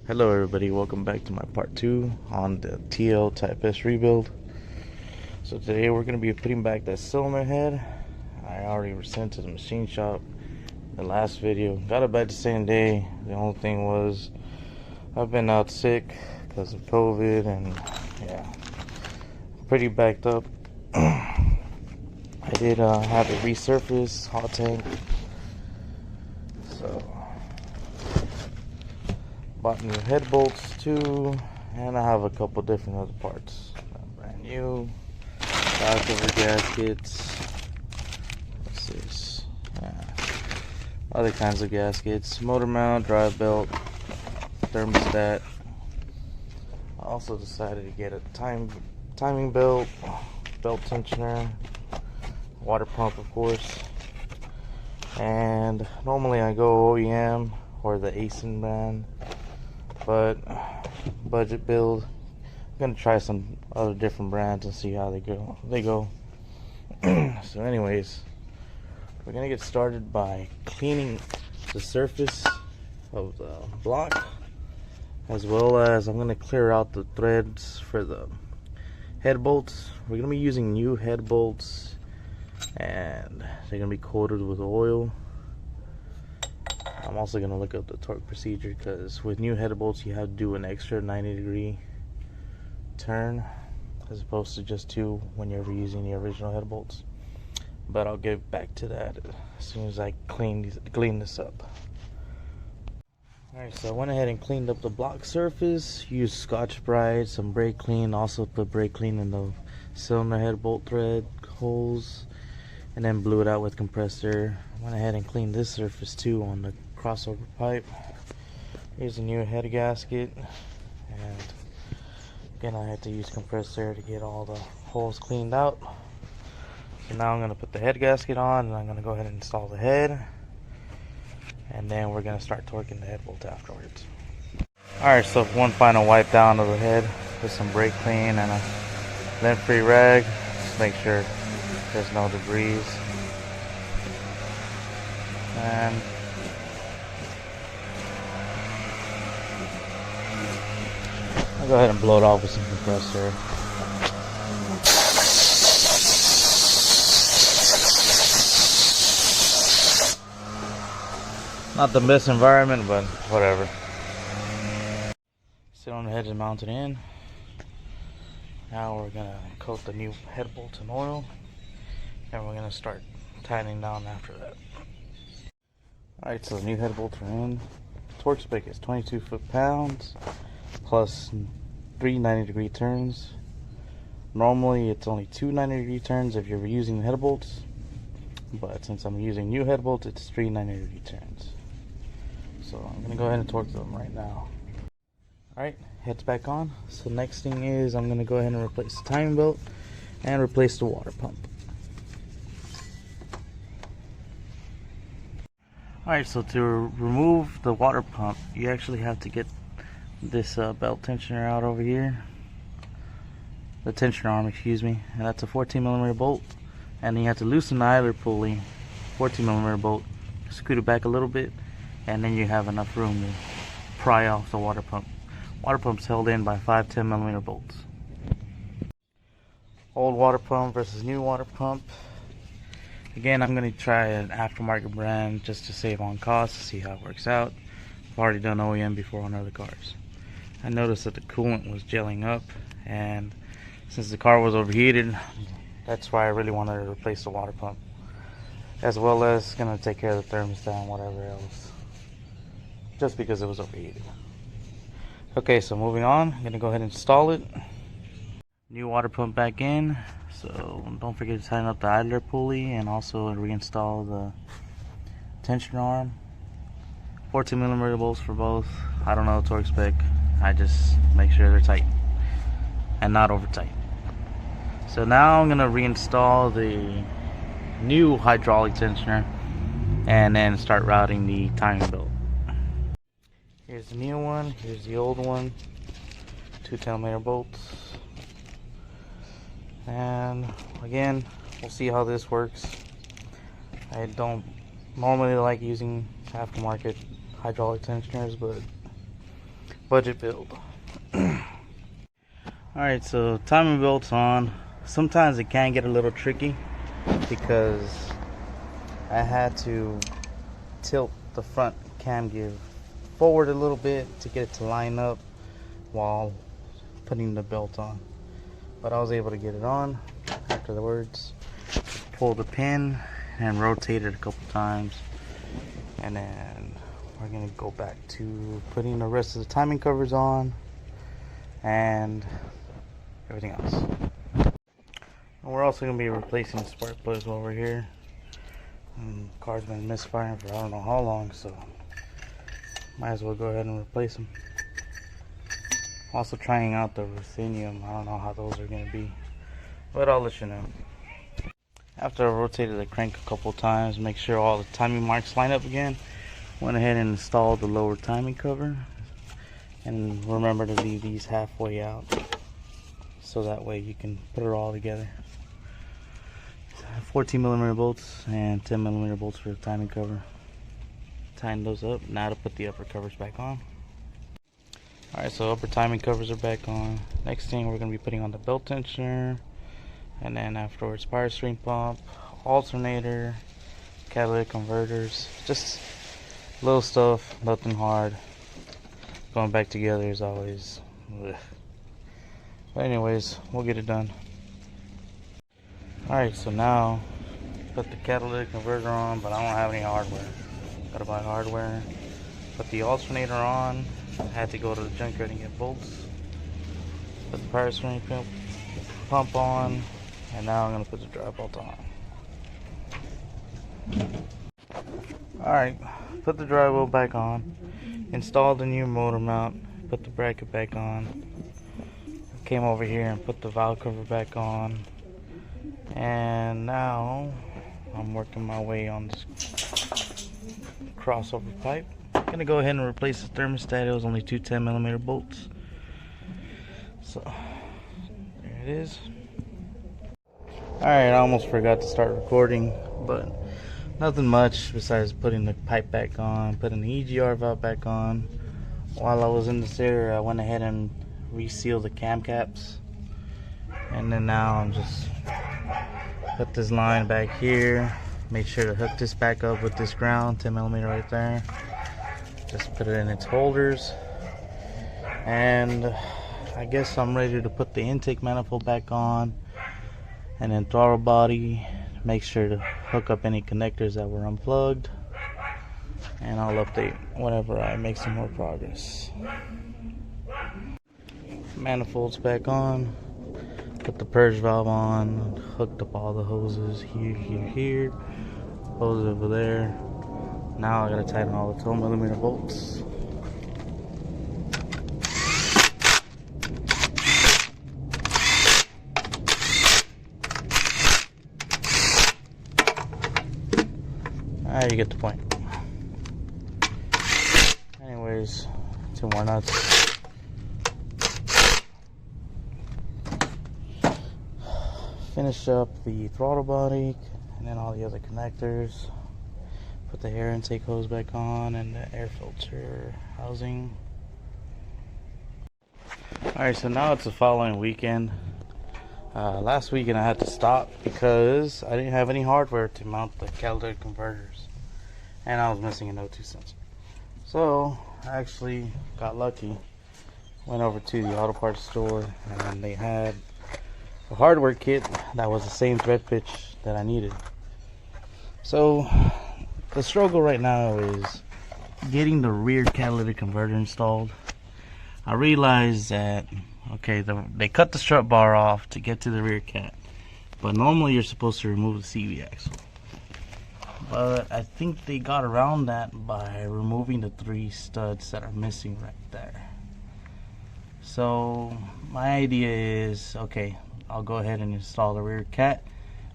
Hello everybody, welcome back to my part 2 on the TL Type S rebuild. So today we're going to be putting back that cylinder head. I already sent it to the machine shop the last video. Got it back the same day. The only thing was I've been out sick because of COVID and yeah, pretty backed up. I did have it resurface, hot tank. So bought new head bolts too, and I have a couple different other parts. Brand new valve cover gaskets. What's this? Other kinds of gaskets. Motor mount, drive belt, thermostat. I also decided to get a timing belt, belt tensioner, water pump of course. And normally I go OEM or the ASIN brand, but budget build. I'm gonna try some other different brands and see how they go. So anyways, we're gonna get started by cleaning the surface of the block, as well as I'm gonna clear out the threads for the head bolts. We're gonna be using new head bolts and they're gonna be coated with oil. I'm also gonna look up the torque procedure because with new head bolts you have to do an extra 90-degree turn as opposed to just 2 when you're using the original head bolts. But I'll get back to that as soon as I clean this up. Alright, so I went ahead and cleaned up the block surface, used Scotch-Brite, some brake clean, also put brake clean in the cylinder head bolt thread holes, and then blew it out with compressor. Went ahead and cleaned this surface too on the crossover pipe. Here's a new head gasket, and again I had to use compressor to get all the holes cleaned out. So now I'm going to put the head gasket on, and I'm going to go ahead and install the head, and then we're going to start torquing the head bolt afterwards. Alright, so one final wipe down of the head with some brake clean and a lint-free rag. Just make sure there's no debris. And I'll go ahead and blow it off with some compressor. Not the best environment, but whatever. Cylinder head is mounted in. Now we're gonna coat the new head bolts in oil, and we're gonna start tightening down after that. Alright, so the new head bolts are in. Torque spec is 22 foot-pounds plus 3 90-degree turns. Normally it's only 2 90-degree turns if you're using head bolts, but since I'm using new head bolts, it's 3 90-degree turns. So I'm gonna go ahead and torque them right now. Alright, head's back on. So next thing is I'm gonna go ahead and replace the timing belt and replace the water pump. Alright, so to remove the water pump, you actually have to get this belt tensioner out over here. The tensioner arm, excuse me. And that's a 14mm bolt. And then you have to loosen the idler pulley, 14mm bolt, scoot it back a little bit, and then you have enough room to pry off the water pump. Water pump's held in by 5 10mm bolts. Old water pump versus new water pump. Again, I'm going to try an aftermarket brand just to save on cost, to see how it works out. I've already done OEM before on other cars. I noticed that the coolant was gelling up, and since the car was overheated, that's why I really wanted to replace the water pump, as well as going to take care of the thermostat and whatever else, just because it was overheated. Okay, so moving on, I'm going to go ahead and install it. New water pump back in, so don't forget to tighten up the idler pulley and also reinstall the tension arm. 14mm bolts for both. I don't know the torque spec, I just make sure they're tight and not over tight. So now I'm going to reinstall the new hydraulic tensioner and then start routing the timing belt. Here's the new one, here's the old one. 2 Telemeter bolts. And again, we'll see how this works. I don't normally like using aftermarket hydraulic tensioners, but budget build. Alright, so timing belt's on. Sometimes it can get a little tricky because I had to tilt the front cam gear forward a little bit to get it to line up while putting the belt on. But I was able to get it on afterwards. Pull the pin and rotate it a couple times. And then we're going to go back to putting the rest of the timing covers on and everything else. And we're also going to be replacing the spark plugs while we're here. The car's been misfiring for I don't know how long, so might as well go ahead and replace them. Also trying out the ruthenium. I don't know how those are going to be, but I'll let you know. After I rotated the crank a couple times, make sure all the timing marks line up again, went ahead and installed the lower timing cover. And remember to leave these halfway out, so that way you can put it all together. 14mm bolts and 10mm bolts for the timing cover. Tighten those up. Now to put the upper covers back on. Alright, so upper timing covers are back on. Next thing, we're going to be putting on the belt tensioner, and then afterwards power steering pump, alternator, catalytic converters. Just little stuff, nothing hard. Going back together is always ugh. But anyways, we'll get it done. Alright, so now put the catalytic converter on, but I don't have any hardware. Gotta buy hardware. Put the alternator on. I had to go to the junkyard and get bolts. Put the power steering pump on, and now I'm gonna put the drive bolt on. Alright, put the drive bolt back on. Installed the new motor mount. Put the bracket back on. Came over here and put the valve cover back on. And now I'm working my way on this crossover pipe. I'm gonna go ahead and replace the thermostat. It was only two 10mm bolts. So there it is. Alright, I almost forgot to start recording, but nothing much besides putting the pipe back on, putting the EGR valve back on. While I was in this area, I went ahead and resealed the cam caps. And then now I'm just put this line back here. Make sure to hook this back up with this ground, 10mm right there. Just put it in its holders. And I guess I'm ready to put the intake manifold back on. And then throttle body. Make sure to hook up any connectors that were unplugged. And I'll update whenever I make some more progress. Manifolds back on. Put the purge valve on, hooked up all the hoses here, hoses over there. Now I gotta tighten all the 12mm bolts. Alright, you get the point. Anyways, two more nuts. Finish up the throttle body and then all the other connectors. Put the air intake hose back on and the air filter housing. Alright, so now it's the following weekend. Last weekend I had to stop because I didn't have any hardware to mount the catalytic converters, and I was missing an O2 sensor. So I actually got lucky. Went over to the auto parts store, and they had a hardware kit that was the same thread pitch that I needed. So the struggle right now is getting the rear catalytic converter installed. I realized that okay, they cut the strut bar off to get to the rear cat, but normally you're supposed to remove the CV axle. But I think they got around that by removing the 3 studs that are missing right there. So my idea is, okay, I'll go ahead and install the rear cat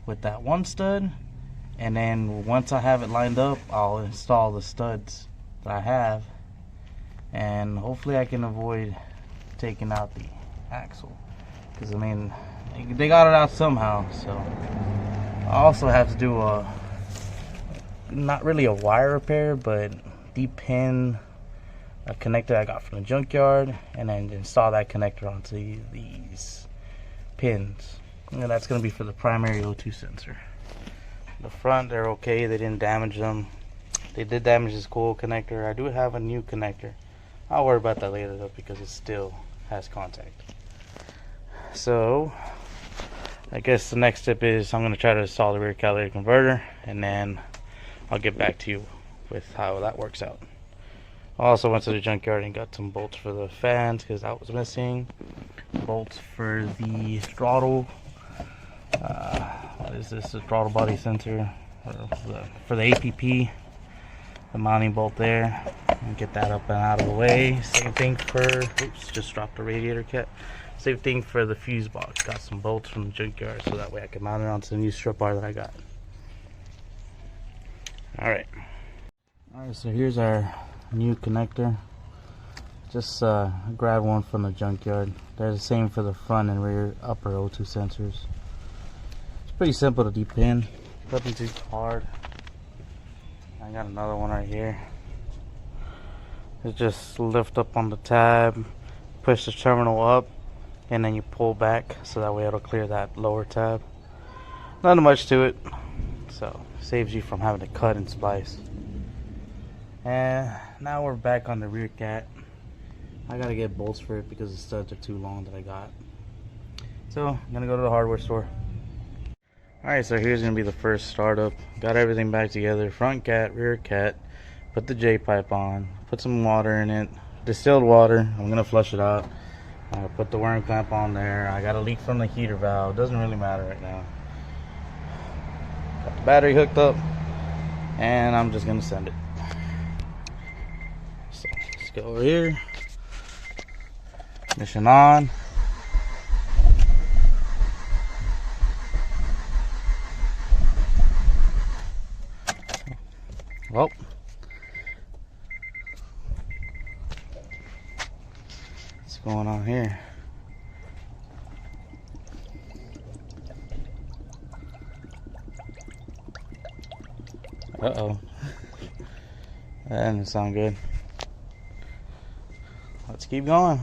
with that 1 stud, and then once I have it lined up, I'll install the studs that I have, and hopefully I can avoid taking out the axle, because I mean they got it out somehow. So I also have to do not really a wire repair, but depin a connector I got from the junkyard, and then install that connector onto these pins. And that's going to be for the primary O2 sensor. The front, they're okay, they didn't damage them. They did damage this coil connector. I do have a new connector. I'll worry about that later though, because it still has contact. So I guess the next step is I'm going to try to install the rear catalytic converter, and then I'll get back to you with how that works out. I also went to the junkyard and got some bolts for the fans because that was missing. Bolts for the throttle. What is this? The throttle body sensor for the APP. The mounting bolt there. And get that up and out of the way. Same thing for. Oops, just dropped the radiator kit. Same thing for the fuse box. Got some bolts from the junkyard so that way I can mount it onto the new strip bar that I got. Alright, so here's our new connector. Just grab one from the junkyard. They're the same for the front and rear upper O2 sensors. It's pretty simple to depin, nothing too hard. I got another one right here. It's just lift up on the tab, push the terminal up, and then you pull back so that way it'll clear that lower tab. Not much to it, so saves you from having to cut and splice. And now we're back on the rear cat. I gotta get bolts for it because the studs are too long that I got. So I'm gonna go to the hardware store. Alright, so here's gonna be the first startup. Got everything back together. Front cat, rear cat. Put the J pipe on. Put some water in it. Distilled water. I'm gonna flush it out. Put the worm clamp on there. I got a leak from the heater valve. Doesn't really matter right now. Got the battery hooked up, and I'm just gonna send it. So let's go over here. Mission on. Well, what's going on here? Uh-oh. That didn't sound good. Let's keep going.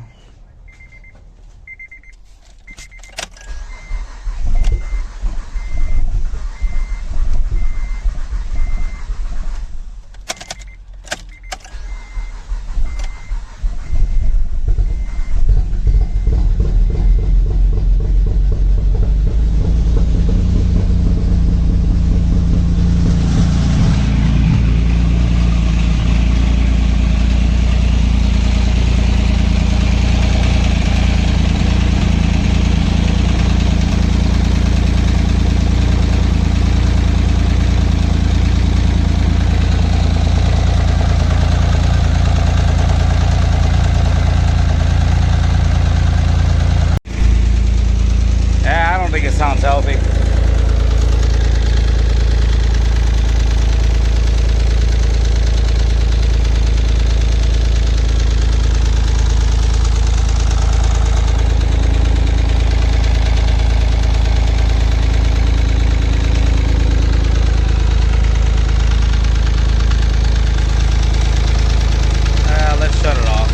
It sounds healthy. Let's shut it off.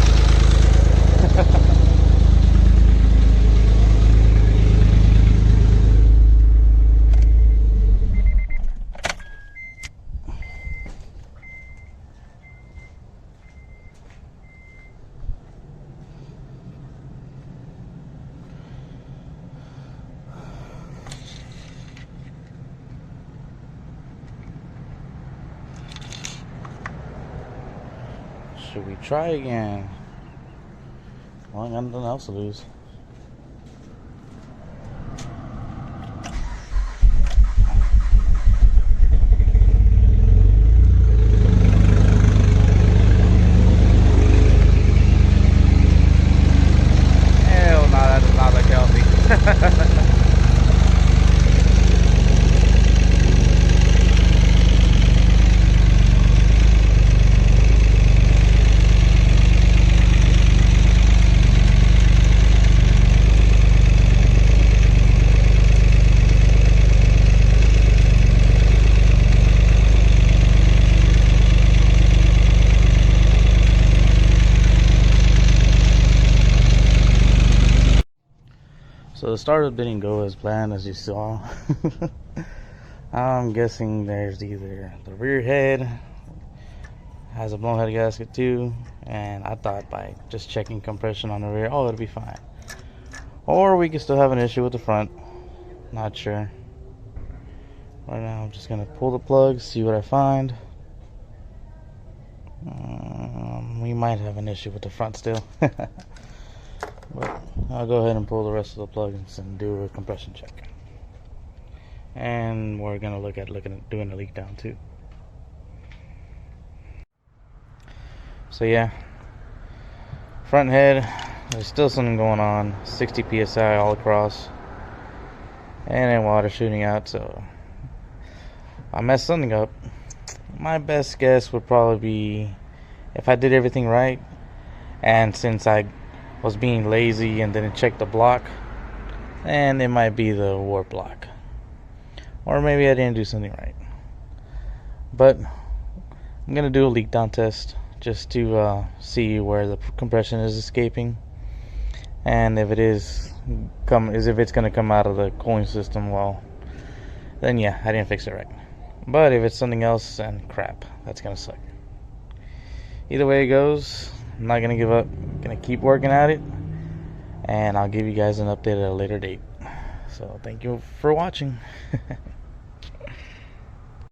Should we try again? Well, I got nothing else to lose. Hell no, that does not look healthy. So the startup didn't go as planned, as you saw. I'm guessing there's either the rear head has a blown head gasket too, and I thought by just checking compression on the rear, oh, it'll be fine. Or we could still have an issue with the front. Not sure. Right now I'm just gonna pull the plug, see what I find. We might have an issue with the front still. But I'll go ahead and pull the rest of the plugs and do a compression check. And we're gonna look at doing a leak down too. So yeah, front head, there's still something going on. 60 psi all across, and then water shooting out. So I messed something up. My best guess would probably be if I did everything right, and since I was being lazy and didn't check the block, and it might be the warp block, or maybe I didn't do something right. But I'm gonna do a leak down test just to see where the compression is escaping, and if it's gonna come out of the cooling system, well, then yeah, I didn't fix it right. But if it's something else, then crap, that's gonna suck. Either way it goes, I'm not gonna give up. I'm gonna keep working at it, and I'll give you guys an update at a later date. So thank you for watching.